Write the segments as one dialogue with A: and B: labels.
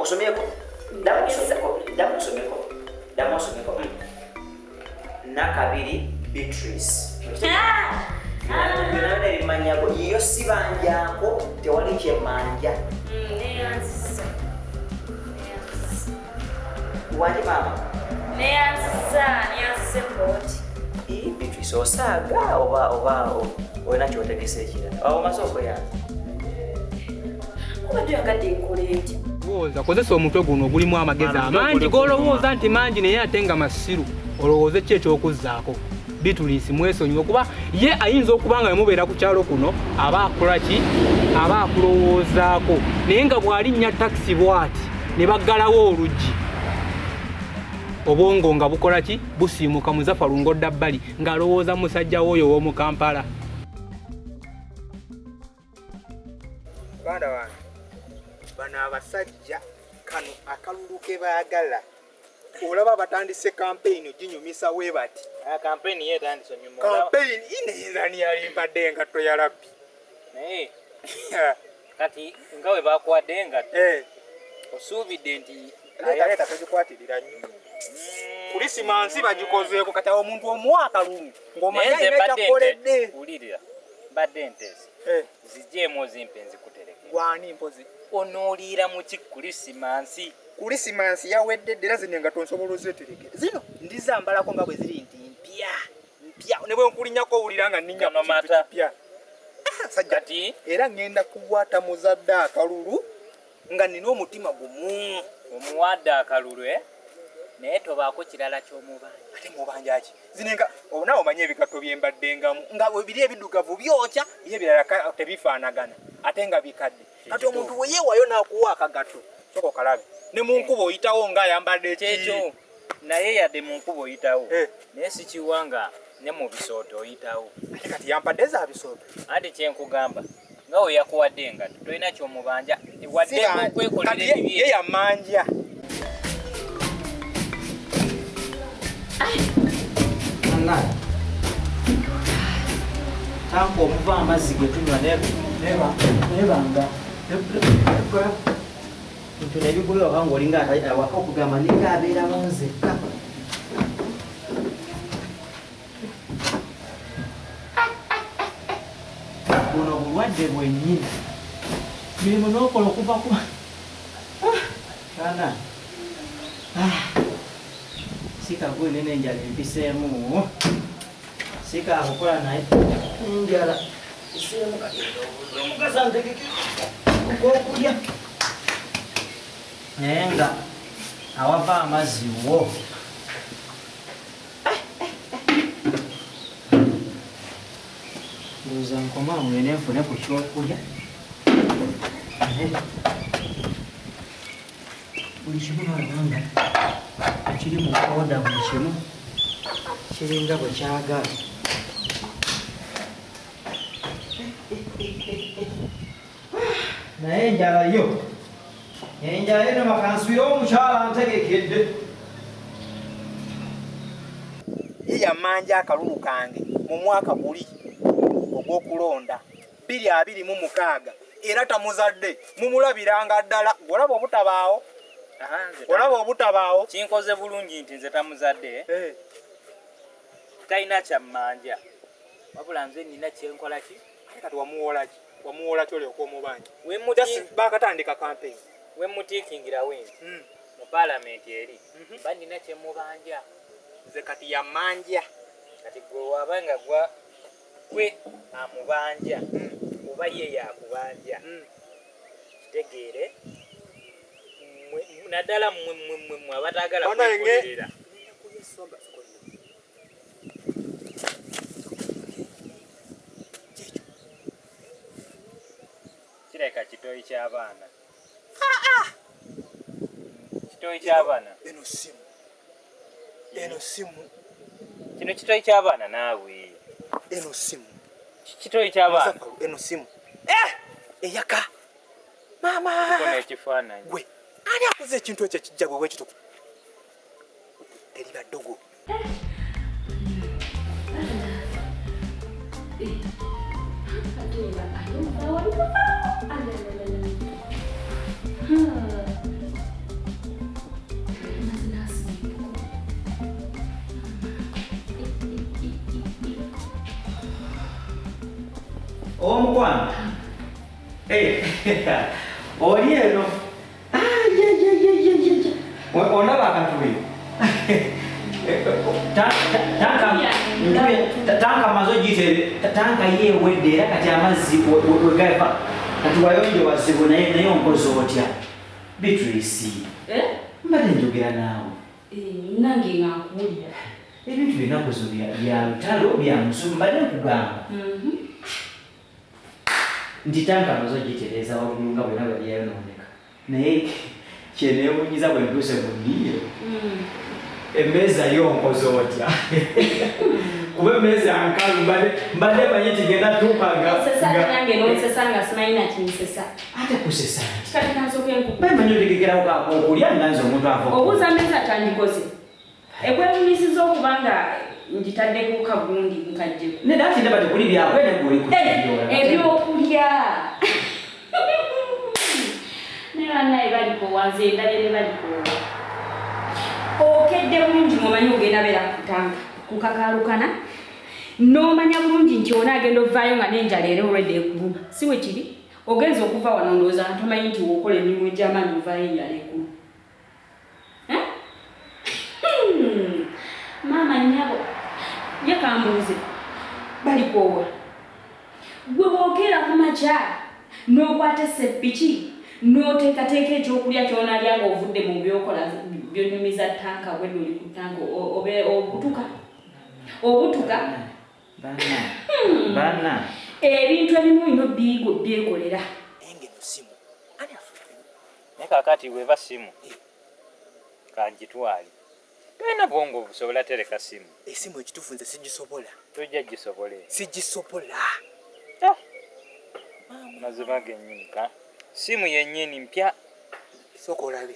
A: osomyeko damusomyeko nakabiri Beatrice byonna bimanyako iyo sibanjako tewali kyemanja wali mama
B: neyanzise koti
A: Beatrice osaaga oba olina kyotegesa ekirala awo masoko yange
B: obadde yagadde enkola etya
C: lowooza kozesa omutwe guno ogulimu amagezi amangi golowooza nti mangi naye ate nga masiru olowooze ki ekyokuzzaako Beatrice mwesonyiwe kuba ye ayinza okuba nga yamubeera ku kyalo kuno aba akola ki aba akulowoozaako naye nga bw'alinnya takisi bw'ati ne baggalawo oluggi obwongo nga bukola ki busiimuka Muzaffa Lungodda bbali ng'alowooza musajja w'oyo w'omu Kampala.
D: Banda wange bano abasajja kano akalulu ke baagala olaba batandise campaign oginyumisa we bati
E: campaign yetandise nyuma
D: campaign inezani yalimpadde engatto ya rabbi
E: naye kati nga we bakuwadde engatto osuubidde nti
D: ayaleta togikwatirira nnyo kulisimansi bagikozeeko kati awo omuntu omuwa akalulu ng'omanya ekyakoledde
E: wulirira mbadde ntese zijjeemu ozimpe nzikutereke
D: gwani mpozi
E: onooliira mu ki kulisimansi
D: yawedde ddera zino engatto nsobola ozeterekera zino ndizambalako nga bwe ziri nti mpya ne bwe nkulinnyako owulira nga nninnya ku kintu kipya sajja
E: ti
D: era ŋŋenda kuwata muzadde akalulu nga nina omutima gumu
E: omuwadde akalulu naye tobaako kirala ky'omubanja
D: ate mubanja ki zinenga onawo omanye ebigatto byembaddengamu nga biri ebiddugavu byokya ye ebirala tebifaanagana ate nga bikadde kati omuntu we yeewayo n'akuwa akagatto soko kalabe ne mu nkuba oyitawo ng'ayambadde
E: kyekyo naye yadde mu nkuba oyitawo naye sikiwa nga ne mu bisooto oyitawo
D: ate kati yampadde za bisooto
E: ati kyenkugamba nga we yakuwadde engatto tolina ky'omubanja wadde okwekolera ebibye
D: ye yamanja
A: tanka omuva amazzi ge tunywa nebanga ntu nebigulira waka ngaolinga waka okugamba ninga abeeramu nzekka buno bulwadde bwennyini mirimu n'okola okuva ku kana sikagwe nene enjala empiseemu sikakukola naye enjala iseemu omugaza ntegeke ogw'okulya naye nga awava amazzi wo ndowooza nkomaamu ene nfune ku kyokulya buli kimu nalabanga ekiri mu oda buli kimu kiringa bwe kyagala naye enjala yo nemakansuire omukyala ntegekedde
D: ye yamanja akalulu kange mu mwaka guli ogw'okulonda 2026 era tamuzadde mumulabiranga ddala olaba obutabaawo
E: kinkoze bulungi nti nze tamuzadde talina kyammanja wabula nze nina kyenkola ki
D: kati wamuwola ki olyoka omubanja bakatandika campaign
E: wemutiikingira wenzi mu paalamenti eri mba nina kyemubanja
D: nze kati yamanja
E: kati gwe wabanga gwe amubanja oba ye yakubanja kitegeere naddala mmwe abatagala kwekolerera kireka kitoyi ky'abaana kitoyi ky'abaana
D: eno simu
E: kino kitoyi ky'abaana naawe
D: eno simu
E: kitoyi ky'abaana
D: eno simu eyaka mama
E: kona ekifaananyi
D: gwe ani akuze ekintu ekyo ekijja gwe wekituku teriba ddogo
F: Omukwano. Oli eno. Ondaba akatuwe. Tanka mazo gitere. Tanka yewedde era kati amazzi wegava. Kati wayonje wazibu naye onkoze otya. Beatrice. Mbadde njogera naawe.
B: Nange ngakuwulira.
F: Ebintu binakozo bya lutalo bya musumu mbadde nkugamba. Nti tanka mazo gitereza waggulu nga bwena bwe yayonooneka. Naye kyeneewunyiza bwe ntuuse mu nniyo. Emmeeza yonkoze otya. Kuba emmeeza nkalu mbadde manyi tigenda tuukanga.
B: Nsesa nange n'onsesa nga simanyi na kinsesa.
F: Ate kusesa nti.
B: Kati kansooka enkuku.
F: Bamanyi otegekerawo okulya nganze omuntu ava.
B: Obuuza mmeeza tandikoze. Ekwewunyisiza okuba nga ngitaddeko kagundi nkajjeko.
F: Nedda ati ndaba tekuli byakwe ne gwe oli ku
B: ebyokulya. Ne bannaye baliko wanze endabye ne baliko. Okedde bulungi ng'omanyi ogenda beera kukakaalukana. N'omanya bulungi nti onaagenda ovaayo nga n'enjala era olwedde ekuluma. Si we kiri? Ogenza okuva wano ndowooza nga tomanyi nti w'okola emirimu egy'amaanyi ovaayo enjala ekuluma. Maama nnyabo yakambuuze balikoowa. Gwe woogera ku makya n'okwata esseppiki n'oteekateeka ekyokulya ky'onaalya ng'ovudde mu byokola by'onyumiza tanka bwedde oli ku tanka obutuka.
F: Banna.
B: Ebintu ebimu bino biigwe byekolera.
D: Enge mu simu. Ani afuuka?
E: Naye kaakati bw'eba simu kagitwale. Toyina bwongo busobola tereka simu.
D: Esimu ekituufu nze sigisobola.
E: Tojja gisobole.
D: Sigisobola.
E: Mazima gennyini ka. Simu yennyini mpya.
D: Sooka olabe.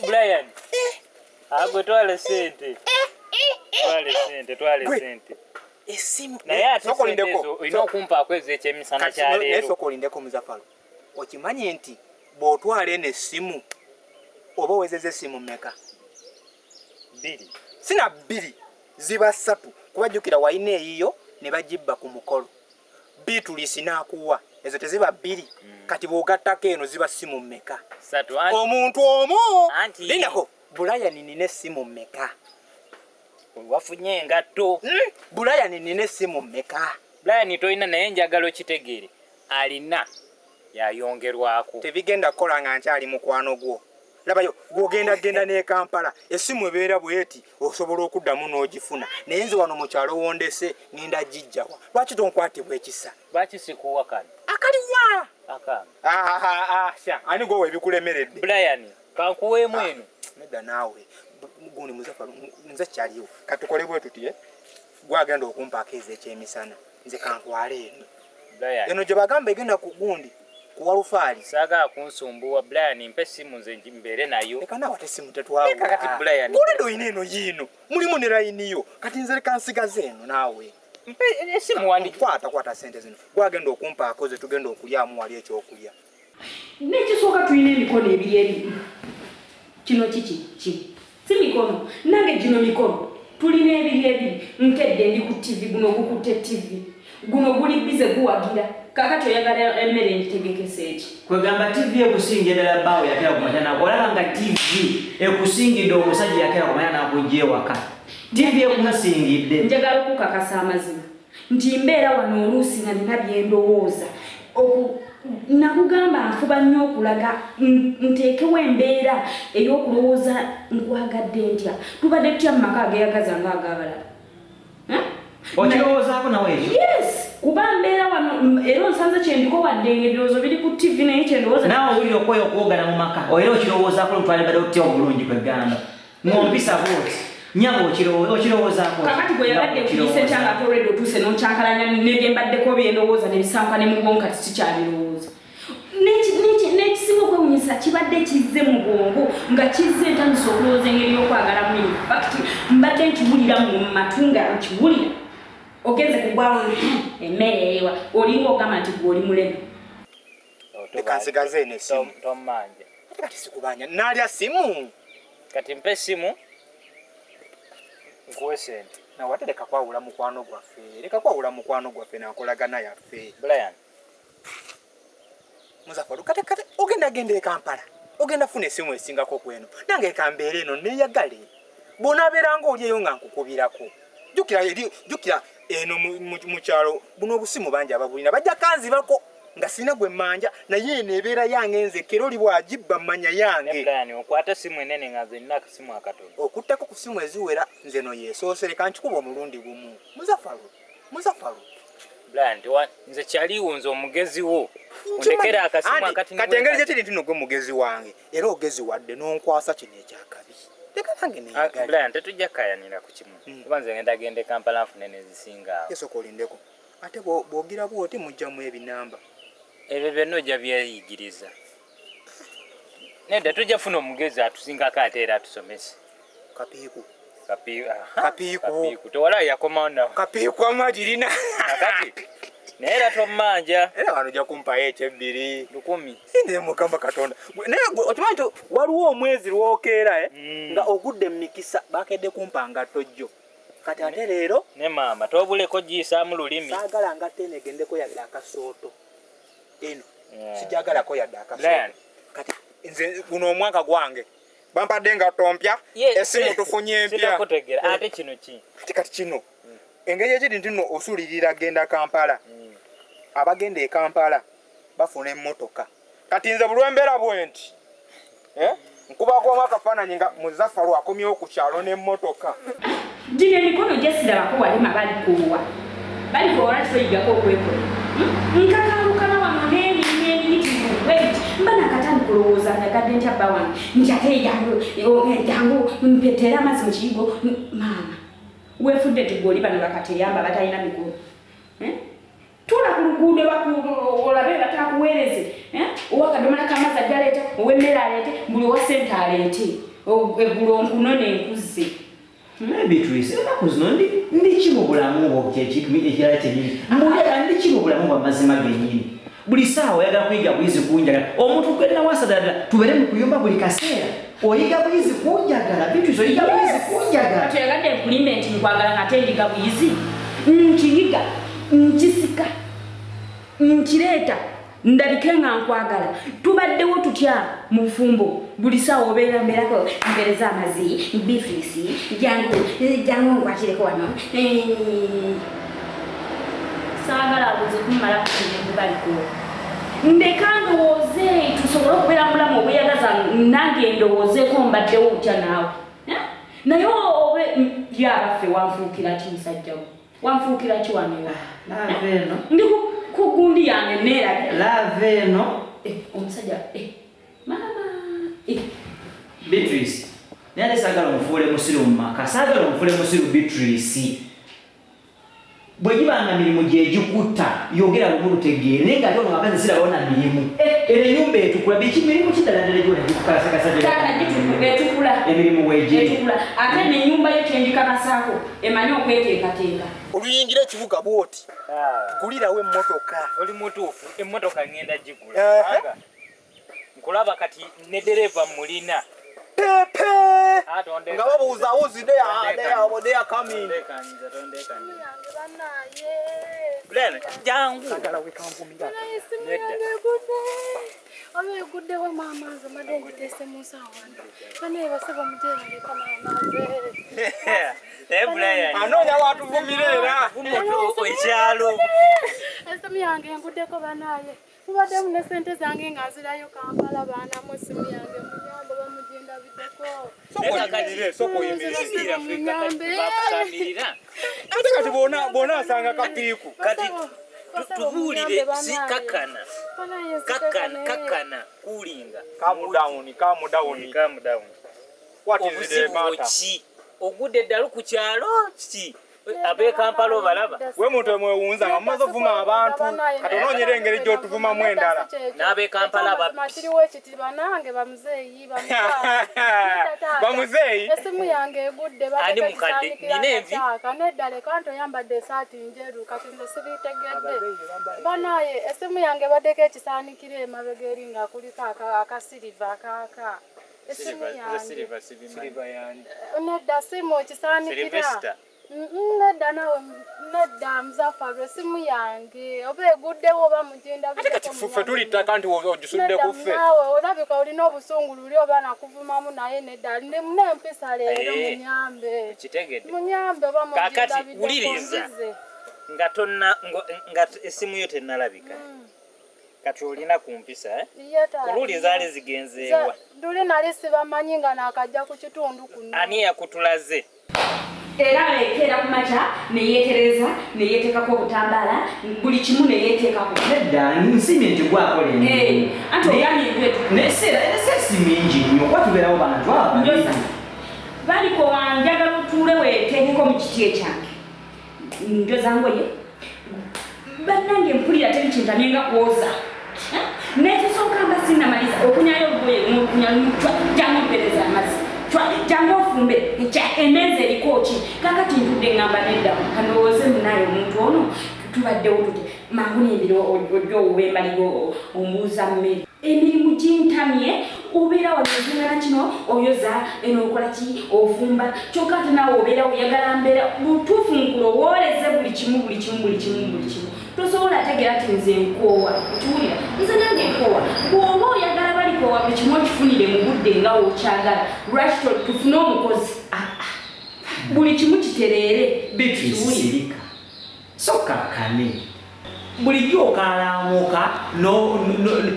E: Brian. Agwe twale sente. Twale sente.
D: Esimu.
E: Naye ate sente ezo olina okumpaako ezo ekyemisana kya leero.
D: Naye sooka olindeko Muzafalo. Okimanyi nti bw'otwala eno essimu oba owezezza essimu mmeka?
E: 2.
D: Sina 2 ziba 3 kuba jjukira wayina eyiyo ne bagibba ku mukolo. Beatrice n'akuwa ezo teziba 2 kati bw'ogattako eno ziba ssimu mmeka?
E: 3.
D: Omuntu omu
E: Anti
D: lindako Brian nina essimu mmeka?
E: Wafunye engatto.
D: Brian nina essimu mmeka?
E: Brian toyina naye njagala okitegeere alina yayongerwako.
D: Tebigenda kukola nga nkyali mukwano gwo. Labayo gwogenda ne Kampala essimu ebeera bweti osobola okuddamu n'ogifuna naye nze wano mu kyalo wondese ngenda gijjawa. Lwaki tonkwatibwa ekisa?
E: Lwaki sikuwa kano?
D: Akaliwa
E: akano.
D: Sha ani gwe ebikulemeredde?
E: Brian kankuweemu eno.
D: Nedda naawe gundi Muzafalo nze kyaliwo katukole bwe tuti gwagenda okumpaako ez'ekyemisana nze kantwale eno.
E: Brian
D: eno gye bagamba egenda ku gundi kuwalufaali.
E: Saagala kunsumbuwa Brian mpe simu nze mbeere nayo.
D: Leka naawe ate simu tetwawo.
E: Kati Brian
D: olwedde oyina eno yiino mulimu ne layiniyo kati nze leka nsigaze eno naawe.
E: Mpe esimu wandi
D: kwata sente zino gwagenda okumpaako ze tugenda okulyamu wali ekyokulya.
B: N'ekisooka tulina emikono ebiri. Kino kiki? Si mikono. Nange gino mikono. Tulina ebiri. Nkedde ndi ku TV guno gukutte TV. Guno guli bize guwagira. Kakati oyagala emmere ngitegekese eki.
F: Kwegamba TV ekusinga eddala bbaawo yakera kumanya nako. Olaba nga TV ekusingidde omusajja yakera kumanya nakujja ewaka. TV ekusingidde.
B: Njagala okukakasa amazima. Nti mbeera wano oluusi nga nina bye ndowooza. Nakugamba nfuba nnyo okulaga nteekewo embeera ey'okulowooza nkwagadde ntya. Tubadde tutya mu maka ageyagaza ng'ag'abalala.
F: Okirowoozaako nawe ekyo?
B: Yes! Kuba mbeera wano era onsanze kyendiko wadde ng'ebirowoozo biri ku TV naye kyendowooza.
F: Naawe owulira okwoyo okuwogana mu maka era okirowoozaako olutwale badde okutya obulungi kwegamba. Ng'ompisa bwoti. Nyabo okirowoozaako.
B: Kakati gwe yagadde kuyisa ekyanga ate olwedde otuuse n'okyankalanya n'ebyembaddeko byendowooza n'ebisankane mu bwongo kati sikyabirowooza. N'ekisinga okwewunyisa kibadde kizze mu bwongo nga kizze entandisa okulowooza engeri y'okwagalamu. In fact mbadde nkiwulira mu matu nga nkiwulira. Ogenze kugwawo emmere ewa olinga ogamba nti gwe oli muleme.
D: Leka nsigaze eno essimu.
E: Tommanja.
D: Kati sikubanya naalya simu.
E: Kati mpe simu nkuwe sente.
D: na wateleka kwawula mukwano gwaffe leka kwawula mukwano gwaffe nakolagana yaffe
E: Brian
D: Muzafaru kate ogenda gende Kampala ogenda funa esimu esingako kweno nange kambeere eno neyagale bonaberanga olyeyo nga nkukubirako jukira eno mu kyalo buno obusimu banja ababulina bajja kanzibako nga sina gwe manja naye eno ebeera yange nze kero oli bwagibba mmanya yange
E: Brian okwata simu enene nga ze nina akasimu akatono
D: okuttako ku simu eziwera nze no yeesoosere kankikuba omulundi gumu Muzafaru
E: Brian nze kyaliwo nze omugezi wo ondekera akasimu akati
D: kati engeri gyekiri nti nogwe mugezi wange era ogezi wadde n'onkwasa kino ekyakabi leka nange neyagala
E: Brian tetujja kayanira ku kimu kuba nze ngenda gende Kampala nfune nezisinga awo
D: yesoka olindeko ate bw'ogira bwoti mujjamu ebinamba
E: ebyo byonna ojja byeyigiriza nedda tujja funa omugezi atusingako ate era atusomese kapiiku tewala yakomawo nawo
D: kapiiku amagirina
E: akati naye era tommanja
D: era wano ojja kumpayo ekyebbiri
E: 10
D: nze mukama katonda naye okimanyi nti waliwo omwezi lwokeera nga ogudde mu mikisa bakedde kumpanga tojjo kati ate leero
E: ne maama tobuleko giyisaamu lulimi
D: saagala ngatte negendeko yadde akasooto eno sijagalako yadde akasooto kati nze guno omwaka gwange bampadde nga tompya esimu tufunye empya
E: ate kino ki
D: kati kino engeri ekiri nti nno osulirira genda Kampala abagenda e Kampala bafuna emmotoka kati nze bulwembeera bwenti nkubako akafaananyi nga Muzafaru akomyewo ku kyalo n'emmotoka
B: gino emikono gyesirabako walema balikola kitoyigako okwekola nkakalukana wano n'emiyitirivu bweti mba nakatandi kulowooza nagadde ntya bba wange nti ate jangu mpetera amazzi mu kiyigo maama weefudde nti gwe oli bano bakateyamba batalina mikono tula ku luguudo olabe batakuweereze owakadomola k'amazzi ajja aleete ow'emmere aleete buli owa sente aleete eggulo nkunone enkuzze
F: Beatrice, enaku zino ndi ki mu bulamu bwo ekirala kyennyini mbuulira ndi ki mu bulamu bwa mazima gennyini buli ssaawa oyagala kuyiga buyizi kunjagala omuntu gwena wasa ddala tubeere mu kuyumba buli kaseera oyiga buyizi kunjagala Beatrice oyiga buyizi kunjagala
B: toyagadde enkulimbe nti nkwagala ngate ndiga buyizi nkiyiga nkisika nkireeta ndabike nga nkwagala tubaddewo tutya mu bufumbo buli ssaawa obeera mbeerako mpereza amazi Beatrice jangu nkwakireko wano saagala buze kumala kubaliko ndeka ndowooze tusobole okubeera mulamu obweyagaza nange ndowoozeeko mbaddewo butya naawe naye obe yabaffe wanfuukira ki musajjawo wanfuukira ki wanewa
F: lave eno
B: ndi ku gundi yange neerabya
F: lave eno
B: omusajja mama
F: Beatrice naye ate saagala omufuule musiru mu maka saagala omufuule musiru Beatrice bwe gibanga mirimu gyegikutta yogera lumu lutegeere naye ng'ate ono wakazi sirabona mirimu era ennyumba etukula biki mirimu kiddala gyona
B: etukula
F: emirimu weegyetukula
B: ate n'ennyumba yo kyenjikakasaako emanyi okweteekateeka
D: oluyingira ekibuga bwoti gulirawo emmotoka
E: oli mutuufu emmotoka ngenda gigula nkulaba kati ne dereva mulina
D: pepe nga babuuzawuzi they are coming
E: jangu
G: Ame gudde wa mama nze madde ngitese musa wange. Bane basaba mujere kama naze.
E: Brian
D: anoonya watuvumira era
E: ekyalo
G: Esimu yange nguddeko banaye. Mubadde mune sente zange nga nzirayo Kampala baana mu simu yange munyamba bamugenda biddeko.
D: ate kati bona asanga kapiiku
E: kati tubuulire si kakana kulinga
D: calm down what is the matter
E: ki ogudde ddala ku kyalo ki abe Kampala obalaba
D: we muntu mwewunza nga mumaze ovuma abantu kati onoonyera engeri gy'otuvumamu endala
E: n'abe Kampala
G: bakiriwo ekiti banange bamuzeeyi
D: bamuzeeyi
G: esimu yange egudde
E: ani mukadde nina envi
G: nedda leka nti oyambadde esaati njeru kati nze sibitegedde banaye esimu yange baddeko ekisaanikiro emabega eri nga kuliko akasiriva akaaka esimu yange
D: Silver yani
G: nedda simu ekisaanikira Nedda nawe nedda Muzafaro simu yange oba eguddewo oba mugenda
D: Kati fuffe tulitaka nti ogisudde ku ffe.
G: nawe olabika olina obusungu luli oba nakuvumamu naye nedda n'empisa leero munyambe.
E: Kitegedde.
G: Munyambe oba mugenda
E: Kakati wuliriza. Nga tonna nga esimu yo tennalabika. Kati olina kumpisa kululi zaali zigenzeewa.
G: Luli nali sibamanyi nga nakajja ku kitundu kuno.
E: Ani yakutulaze?
B: Era lekera kumacha neyetereza neyetekako obutambala buli kimu neyetekako.
F: Nedda nsimye nti gwakole
B: enti ogambye gwetu
F: nesera si mingi nnyo kuba tubeerawo bantu abo
B: njoza baliko wanjagala otuule weeteekeko mu kiti ekyange njoza ngoye bannange mpulira teri kintamye nga kwoza nekisooka mba sinnamaliza okunyayo olugoye jangu mpereza amazzi jangu ofumbe emmeeza eriko ki kakati ntudde ngamba nedda kanowooze munaye omuntu ono tubaddewo tuti mangu nembiri ojja owembaligo ombuuza mmere emirimu gintamye obeera wazingana kino oyoza enokola ki ofumba kyokka ate naawe obeera oyagala mbeera butuufu nkulowooleze buli kimu tosobola ategeera ti nze nkoowa kiwulira nze nange nkoowa bw'oba oyagala balikoowa buli kimu okifunire mu budde nga wokyagala lwaki tufune omukozi buli kimu kitereere
F: bitwisirika sokakkane bulijjo okalamuka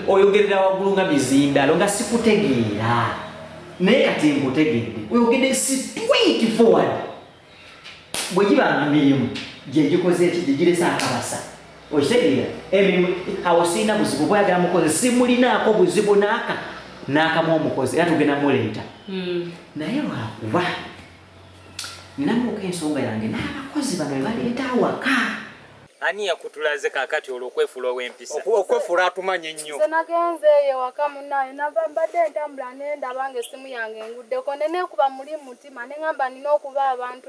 F: oyogerera waggulu nga mizindalo nga sikutegeera naye kati nkutegedde oyogedde straight forward bwe gibanga mirimu gyegikoze eki gyegiresa akabasa okitegeera emirimu awo sirina buzibu bwayagala mukozi simulinaako buzibu n'akamu omukozi era tugenda muleeta naye lwakuba ninamuuka ensonga yange n'abakozi bano baleeta awaka.
E: Ani yakutulaze kakati olw'okwefuula ow'empisa?
D: Okwefuula atumanyi ennyo.
G: Nze nagenze eyo waka munnaye mbadde ntambula n'endaba ng'essimu yange enguddeko ne neekuba muli mutima ne ngamba nina okuba abantu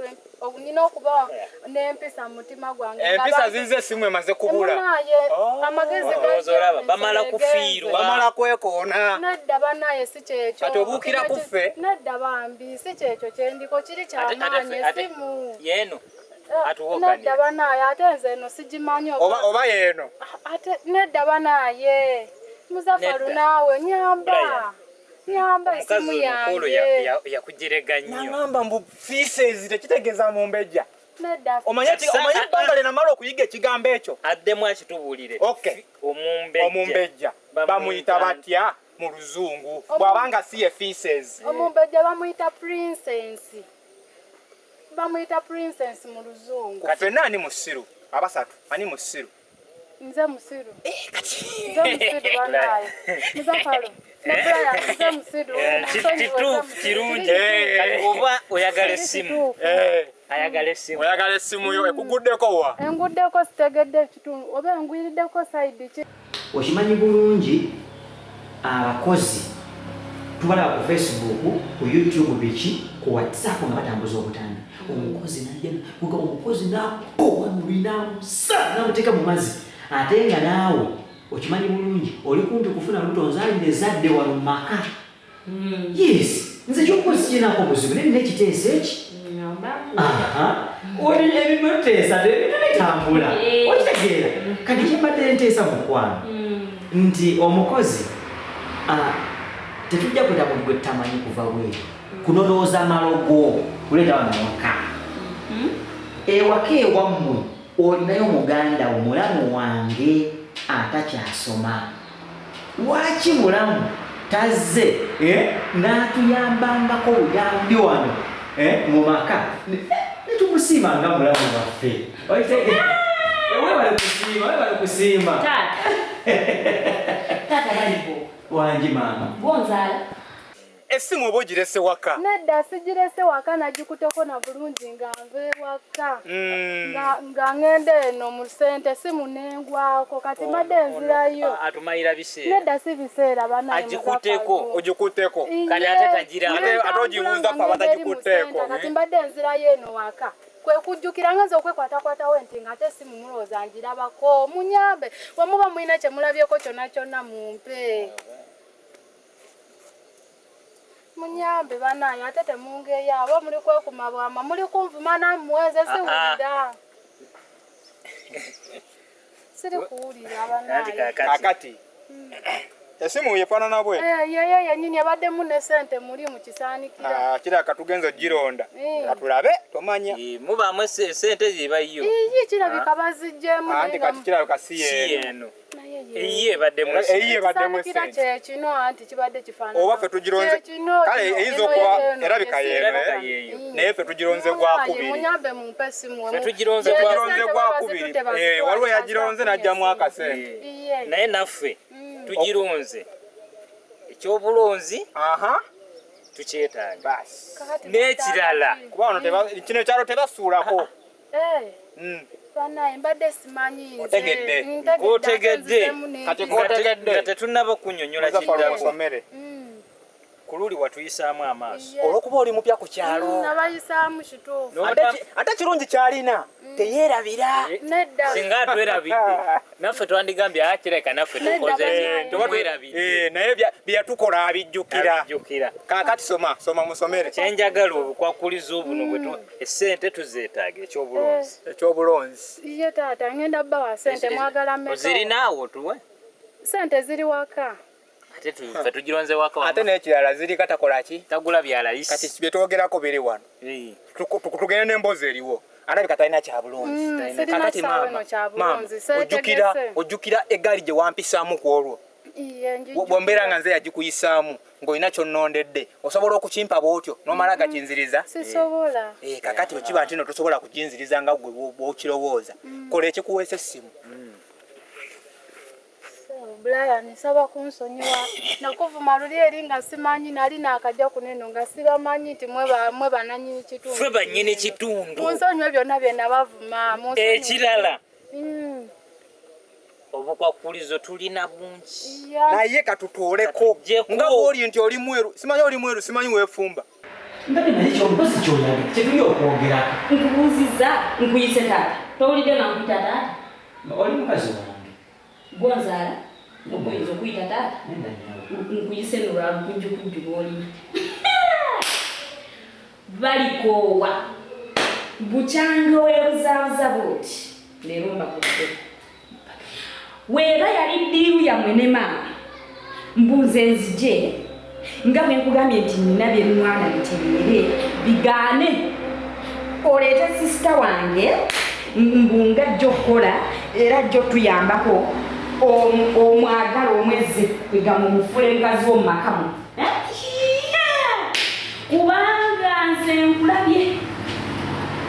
G: nina okuba n'empisa mu mutima gwange.
D: Empisa zinze essimu emaze kubula.
G: Munnaye amagezi
E: olaba bamala kufiirwa
D: bamala kwekoona.
G: Nedda bannaye si kyekyo.
D: Kati obuukira ku ffe.
G: Nedda bambi si kyekyo kyendiko kiri kyamaanyi essimu.
E: Yeeno
G: nedda banaaye ate nze eno sigimanyi
D: oba yeeno
G: ate nedda banaaye Muzafaro naawe nyamba esimu yange
E: yakugirega nnyo
D: nangamba mbu fees tekitegeeza mumbejja
G: nedda
D: omanyi ebbanga namala okuyiga ekigambo ekyo
E: addemu akitubuulire
D: omumbejja bamuyita batya mu luzungu bw'abanga si ye fees
G: omumbejja bamuyita princess mu luzungu.
D: Kati nani musiru? Abasatu. Ani musiru?
G: Nze musiru. Nze musiru banaye. Muzafaro. Nze musiru.
E: Kituufu kirungi. Oba oyagala essimu. Ayagala essimu.
D: Oyagala essimu yo ekuguddeko wa?
G: Enguddeko sitegedde ekitundu. Oba engwiriddeko side ki?
F: Okimanyi bulungi abakozi tubalaba ku Facebook, ku YouTube biki, ku WhatsApp nga batambuza obutambi. Omukozi najja kuga omukozi napowa mulinamusa namuteeka mu mazzi ate nga naawe okimanyi bulungi oli kumpi kufuna lutonzalire zadde wano mu maka. Yes nze kyokukozi kinako obuzibu naye nina ekiteeso eki oli ebimoteesa bitambula okitegeera kati kyembadde nteesa mu mukwano nti omukozi tetujja kweta muntu gwe tutamanyi kuva bweru kunolooza amalogo kuleeta wano waka ewaka ewammwe olinayo muganda wo mulamu wange atakyasoma lwaki mulamu tazze n'atuyambangako obuyambi wano mu maka netumusiimanga mulamu waffe webale kusiima
B: taata balibo
F: wangi maama
B: bonzaala
D: essimu oba ogirese waka?
G: Nedda sigirese waka nagikuteko na bulungi nga nve waka nga ngende eno mu ssente essimu nengwako kati mbadde nzirayo
E: atumayira biseera
G: nedda si biseera banaye
E: agikuteko
D: ogikuteko
E: kati ate tagira
D: ate ogibuuza fa batagikuteko
G: kati mbadde nzirayo eno waka kwe kujjukira ngenza okwekwatakwatawo enti nga ate essimu mulowooza njirabako munyambe wemuba mulina kyemulabyeko kyonna kyonna mumpe munyambe banaye ate temungeyo abo muli kwekuma bwama muli kunvuma namuweze siwulira siri kuwulira banaye
D: kakati esimu yefaanana bwe
G: yeyo yenyini abadde mune sente muli mu kisaanikira
D: kira katugenza gironda katulabe tomanya
E: mubaamu sente zibayo
G: iyi kirabika bazijjemu
D: anti kati kirabika si eno
E: eyiye baddemu
G: kira kyekino anti kibadde kifaanana
D: oba ffe tugironze kale eyinza okuba erabika yeeno naye ffe tugironze gwakubiri
G: munyambe mumpe esimu
E: ffe tugironze
D: gwakubiri waliwo yagironze najjamu akasente
E: naye naffe tugironze ekyobulonzi tukyetaaga n'ekirala
D: kuba wano kino ekyalo tebasuulako
G: banaye mbadde simanyi
E: kotegedde
D: kati kotegedde
E: nga tetunnaba kunnyonnyola
D: kiddako
E: ku luli watuyisaamu amaaso
D: olwokuba oli mupya ku kyalo
G: nabayisaamu kituufu
D: ate kirungi kyalina teyeerabira
G: nedda
E: singa atwerabidde naffe twandigambye akireka naffe tukoze
D: naye byeyatukola abijjukira kaakati soma musomere
E: kyenjagala obukwakuliza obuno bwe esente tuzeetaaga
D: ekyobulonzi
G: iye taata ngenda bba wa sente mwagala mmeka
E: ozirinaawo tuwe
G: sente ziri waka
E: ate ffe tugironze waka
D: ate n'ekirala ziri katakola ki
E: tagula byalayisi
D: kati byetwogerako biri wano tugende n'emboozi eriwo alabika talina kyabulonzi kakati maama ojjukira eggaali gye wampisaamu ku olwo bwombeera nga nze yagikuyisaamu ng'olina kyonnondedde osobola okukimpa bwotyo n'omala gakinziriza
G: sisobola
D: kakati wekiba nti no tosobola kukinziriza nga gwe bw'okirowooza kola ekikuweesa essimu
G: Brian saba kunsonyiwa nakuvuma luli eri nga simanyi nali nakajja kuneno nga sibamanyi nti mwe bananyini kitundu
E: ffe bannyini kitundu
G: munsonyiwe byonna bye nabavuma
E: ekirala obukwakulizo tulina bungi
D: naye katutooleko nga bw'oli nti oli mweru simanyi weefumba
F: mbadde naye kyomposi kyoyaga kyetuli okwogera
B: nkubuuziza nkuyise taata towulidde nga nkuyita taata
F: oli mukazi wange
B: gwanzaala oyinza okuyita taata nkuyise nolwalukujjukujju lwolina balikoowa bukyanga weebuzaabuza bwoti leero mbakudde weeba yali ddiiru yammwe ne maama mbuuze nzije nga bwe nkugambye nti nina bye mwana bitereere bigaane oleete sisita wange mbunga jjo okukola era jjo tuyambako omwagala omwezze kwegamba omufula enkazi w'omu makamu kubanga nze nkulabye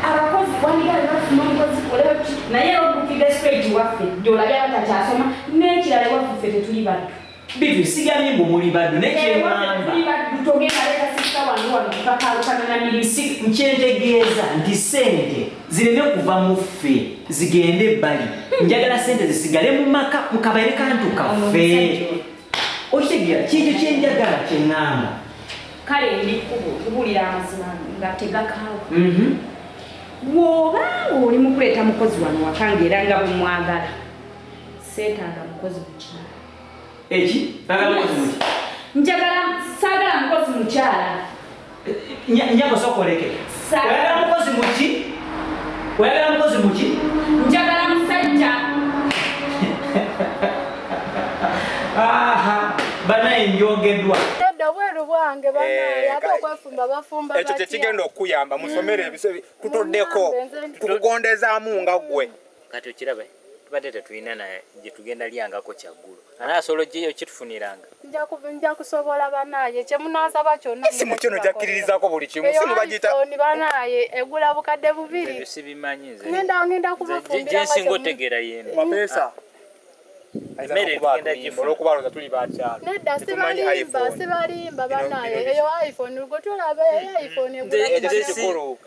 B: abakozi wandigala bafuna omukozi oleki naye okukiga straight waffe gyolabye abatakyasoma n'ekirala waffe ffe tetuli baddu
F: bibi sigamye mbu muli baddu nekyemamba
B: togenda leeta sisita wange wano tukakalukana na mirisi
F: nkyentegeeza nti sente zireme kuva mu ffe zigende ebbali njagala sente zisigale mu maka mu kabaire kantu kaffe okitegeera kintu kyenjagala kyeŋŋamba
B: kale ndikubo kubulira amazima nga tegakaawa bw'obanga oli mu kuleeta mukozi wano wakange era nga bwemwagala seetaaga mukozi mukyala
F: eki
B: njagala saagala mukozi mukyala
F: nyago sokoleke oyagala mukozi muki oyagala mukozi muki
B: njagala musajja
F: banaye njogeddwa
G: edda bweru bwange banaye ate okwefumba bafumba
D: ekyo kyekigenda okuyamba musomere ebisebi tutoddeko tukugondezaamu nga ggwe
E: kati okirabe tubadde tetulina naye gye tugenda lyangako kyaggulu anaasobola oggyeyo kitufuniranga
G: nja kusobola banaye kyemunansaba kyonna
D: esimu kino gyakkiririzako buli kimu simu bagiyita
G: banaye egula bukadde bubiri
E: ebyo sibimanyi nze
G: ngenda kubafumbira
E: gyensinga otegeera yeno
D: mapeesa olwokuba loza tuli bakyalo
G: nedda sibalimba banaye eyo iphone gwe tulabe iphone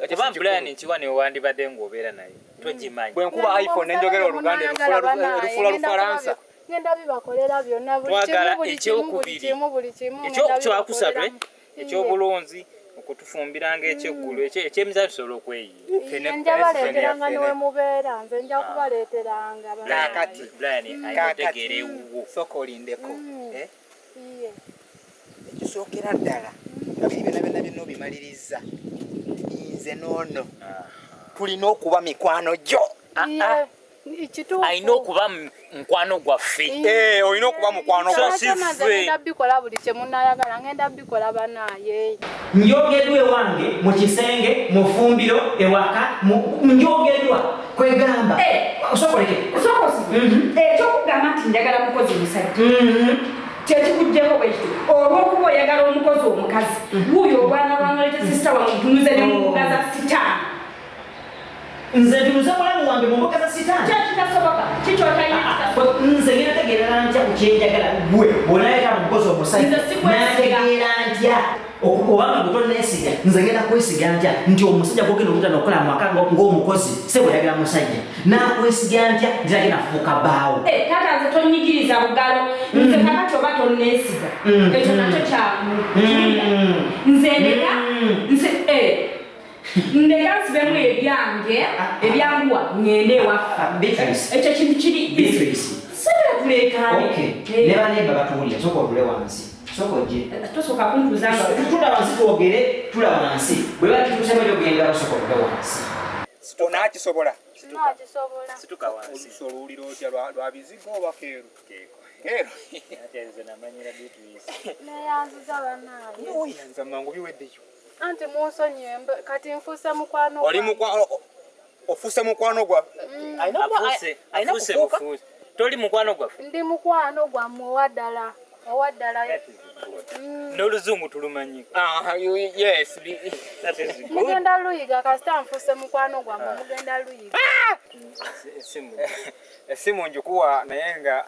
E: eba Brian nkiwa ne wandibadde ng'obeera naye togimanyi
D: bwe nkuba iphone nenjogera oluganda erufula lufalansa
G: ngenda bibakolera byonna buli kimu
E: ekyokusatu ekyobulonzi okutufumbiranga ekyeggulu ekyemiza tusobola okweyiira
G: nja baleeteranga niwe mubeera nze nja kubaleeteranga
D: kakati
E: Brian ayintegeera ewuwo
D: soka olindeko ekisookera ddala nga byonna byonna obimaliriza nze noono tulina okuba mikwano gyo
E: alina okuba mukwano gwaffe
D: olina okuba mukwano
G: ngenda bikola buli kyemunayagala ngenda bikola banaye
F: njogeddwa ewange mu kisenge mu ffumbiro ewaka njogeddwa kwegamba osokoleke
B: ekyokugamba nti njagala mukozi musajja kyekikugjeko bwekito olwokuba oyagala omukozi omukazi wuuyo obwana bwangaleta sisita wange ntunuze ne mu mbuga za sitaani
F: nze ntunuze mulamu wange mu mbuga za sitaani
B: kyekitasoboka kikyotayo
F: nze ngenda tegeerera ntya ku kyenjagala gwe bw'onayagala omukozi omusajja nategeera ntya obanga gwe tonneesiga nze ngenda kwesiga ntya nti omusajja gwogenda okutana okukola mu maka ng'omukozi se bweyagala musajja nakwesiga ntya nti tagenda fuuka bbaawo
B: taata nze tonyigiriza bugalo nze kakati oba tonneesiga ekyo nakyo kyamu nze ndeka nsibemu ebyange ebyanguwa ngende ewaffe ekyo kintu kiri
F: ne banemba batuwulira soka otule wansi soka ojje
B: tosoka kuntuuza
F: tula wansi twogere tula wansi bwe batituusemu ekyokugendera soka otule wansi
D: onaakisobola
E: situka wansi
D: olusoluliro otya lwa bizigo oba keeru keeru
E: nze namanyira Beatrice
G: neyanziza banaye
D: oyanza mangu biweddeyo
G: anti munsonyiwe kati nfuuse mukwano
D: ofuuse mukwano gwaffe
E: afuuse bufuuse toli mukwano gwaffe
G: ndi mukwano gwammwe owaddala
E: n'oluzungu tulumanyi
G: mugenda luyiga kasita nfuuse mukwano gwammwe mugenda luyiga
D: essimu njikuwa naye nga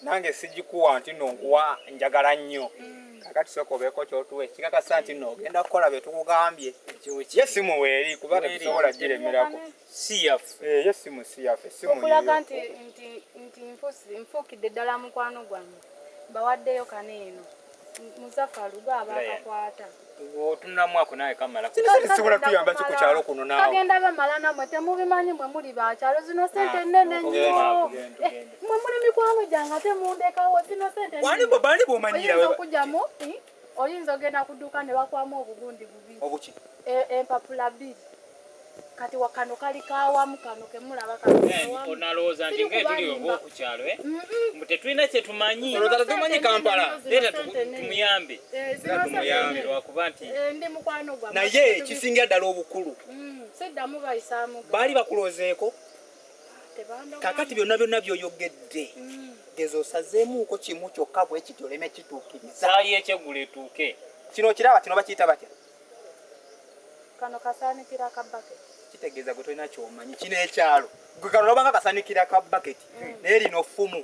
D: nange sigikuwa nti nonkuwa njagala nnyo kakati soka obeeko kyotuwe kikakasa nti no ogenda kukola bye tukugambye yessimu weeri kuba tetusobola giremerako
E: si yaffe
D: yessimu si yaffe
G: okulaga nti nfuukidde ddala mukwano gwammwe bawaddeyo kaneeno Muzaffa aluga abakakwata
E: otunulamu ako nawe kamala
D: sisobola tuyamba ki ku kyalo kuno naawe
G: kagenda bamala namwe temubimanyi mwe muli bakyalo zino sente nnene nnyo mwe muli mikwano gyange ate mundekawo zino sente
D: bani bwomanyira
G: oyinza okugyamu oyinza ogenda ku dduuka ne bakwamu obugundi bubiri
D: obuki
G: empapula bbiri kati wakano kali kawamu kano kemulaba
E: onalowooza nti ngaetuli oba ku kyalo mbu tetulina kyetumanyi
D: tumanyi Kampala
E: leeta tumuyambe lwakuba nti
G: ndi mukwano gwa
D: naye kisingira ddala obukulu
G: seddamu bayisaamu
D: baali bakuloozeeko kakati byonna byoyogedde gezo osazeemuuko kimu kyokka bwe kityo oleme kituukiriza
E: saayi ekyeggula etuuke
D: kino kiraba kino bakiyita batya
G: kano kasaanikira ka baketi
D: kitegeeza gwe tolina kyomanyi kino ekyalo gwe kano lobanga kasaanikira ka baketi naye lino ffumu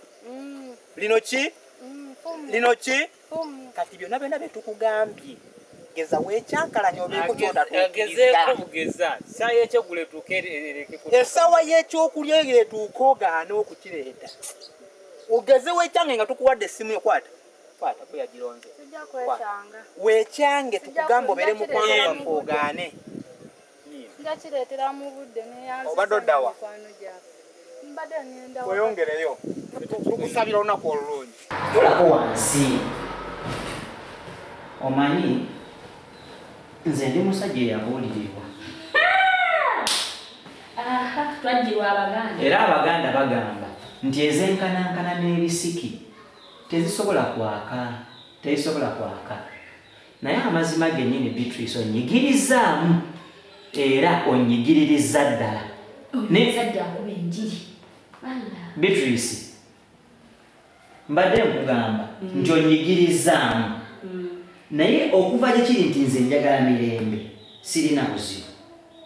D: lino ki lino ki kati byonna byetukugambye geza weekyankalanya obeeko
E: kyogezeeko bugeza saayi ekyeggula etuuke
D: essaawa y'ekyokulya etuuka ogaana okukireeta ogeze weekyange nga tukuwadde essimu yokwata bweyagironze weekyange tukugamba obeere mukwano waffe ogaane
G: kireetera mu budde
D: obadde oddawa
G: mbadde ngenda
D: weyongereyo tukusabira olunaku olulungi
F: tulako wansi omanyi nze ndi musajja eyabuulirirwa
B: twajjirwa abaganda
F: era abaganda bagamba nti ezenkanankana n'ebisiki tezisobola kwaka naye amazima gennyini Beatrice onyigirizaamu era onyigiririza ddala Beatrice mbadde nkugamba nti onyigirizaamu naye okuva gye kiri nti nze njagala mirembe sirina buzibu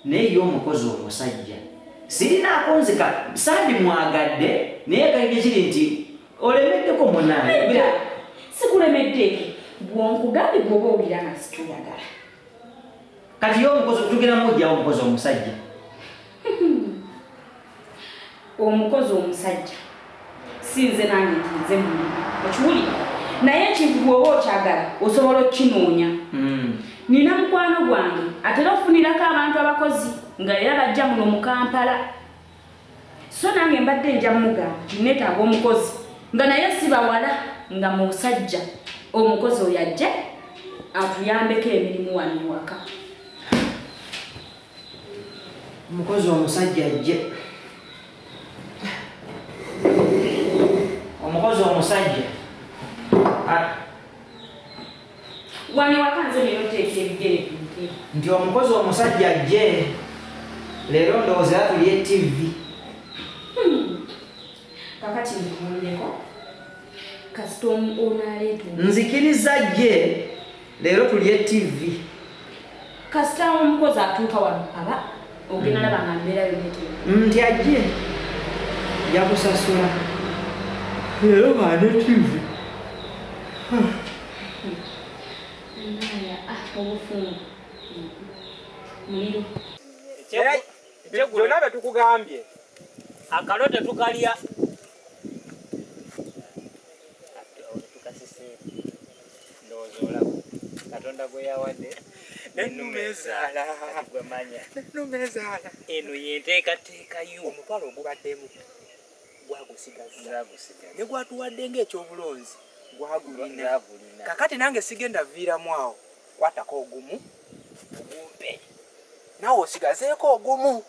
F: naye y'omukozi omusajja sirinaako nzika sandi mwagadde naye kali gye kiri nti olemeddeko munaye
B: sikulemeddeeko bwonkugambye bwoba owulira nga situyagala
F: kati y'omukozi tugenda mujjawo omukozi omusajja
B: omukozi omusajja sinze nange ntize mulimu okiwulira naye ekintu bw'oba okyagala osobola okukinoonya nina mukwano gwange atera okufunirako abantu abakozi nga era bajja muno mu Kampala so nange mbadde nja mugamba neetaaga omukozi nga naye si bawala nga musajja omukozi oyo ajje atuyambeko emirimu wano ewaka.
F: Omukozi omusajja ajje. Omukozi omusajja.
B: Wano ewaka nze leero teeka ebigere ku ntebe.
F: Nti omukozi omusajja ajje. Leero ndowooza tulye TV.
B: Kakati nkuwuleko. Kasita onaleeta.
F: Nzikiriza ajje. Leero tulye TV.
B: Kasita omukozi atuuka wano aba ogenda laba nga mbeerayo neeteeka.
F: Nti ajje. Yakusasula. Leero baane TV.
B: Obufungu. Muliro.
D: Byonna bye tukugambye.
E: Akalo tetukalya. Ndowooza olaba. Katonda gwe yawadde.
D: N'ennume ezaala.
E: Gwe manya.
D: N'ennume ezaala.
E: Eno y'enteekateeka yo.
D: Omutwalo ogubaddemu gwagusigaza. Ne gwatuwadde ng'ekyobulonzi gwagulina. Kakati nange sigenda viiramu awo. Kwatako ogumu ogumpe. Naawe osigazeeko ogumu.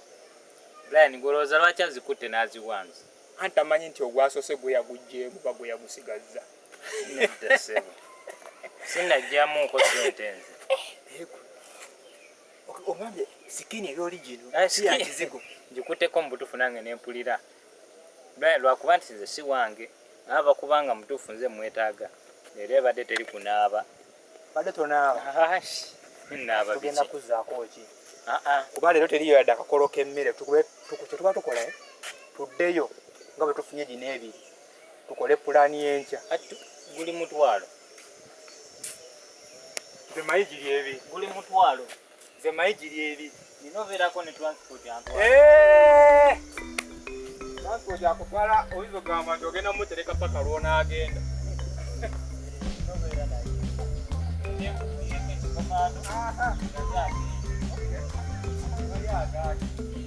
E: Brian golowooza lwaki azikutte n'aziwanza?
D: Anti amanyi nti ogwasose gwe yaguggyeemu ba gwe yagusigazza.
E: Nedda ssebo. Sinnajjamuuko ssente nze.
D: Ogambye sikini eby'oligino si
E: Sikini.
D: ya kizigo.
E: Ngikutteko mu butuufu nange ne mpulira. Brian lwakuba nti nze si wange. Aba kubanga mutuufu nze mwetaaga. Leero ebadde teri kunaaba.
D: Badde tonaaba.
E: Naaba biki?
D: Tugenda kuzzaako ki?
E: Kuba
D: leero teriyo yadde akakolo k'emmere tuba tukola tuddeyo nga bwe tufunye gino ebiri tukole pulaani y'enkya.
E: Guli mutwalo.
D: Nze mayi giri ebiri.
E: Guli mutwalo.
D: Nze mayi giri ebiri.
E: Nina obeerako ne transport antwala.
D: Transport akutwala oyinza ogamba nti ogenda mutereka paka lw'onaagenda.
E: Komando.
D: Yeah,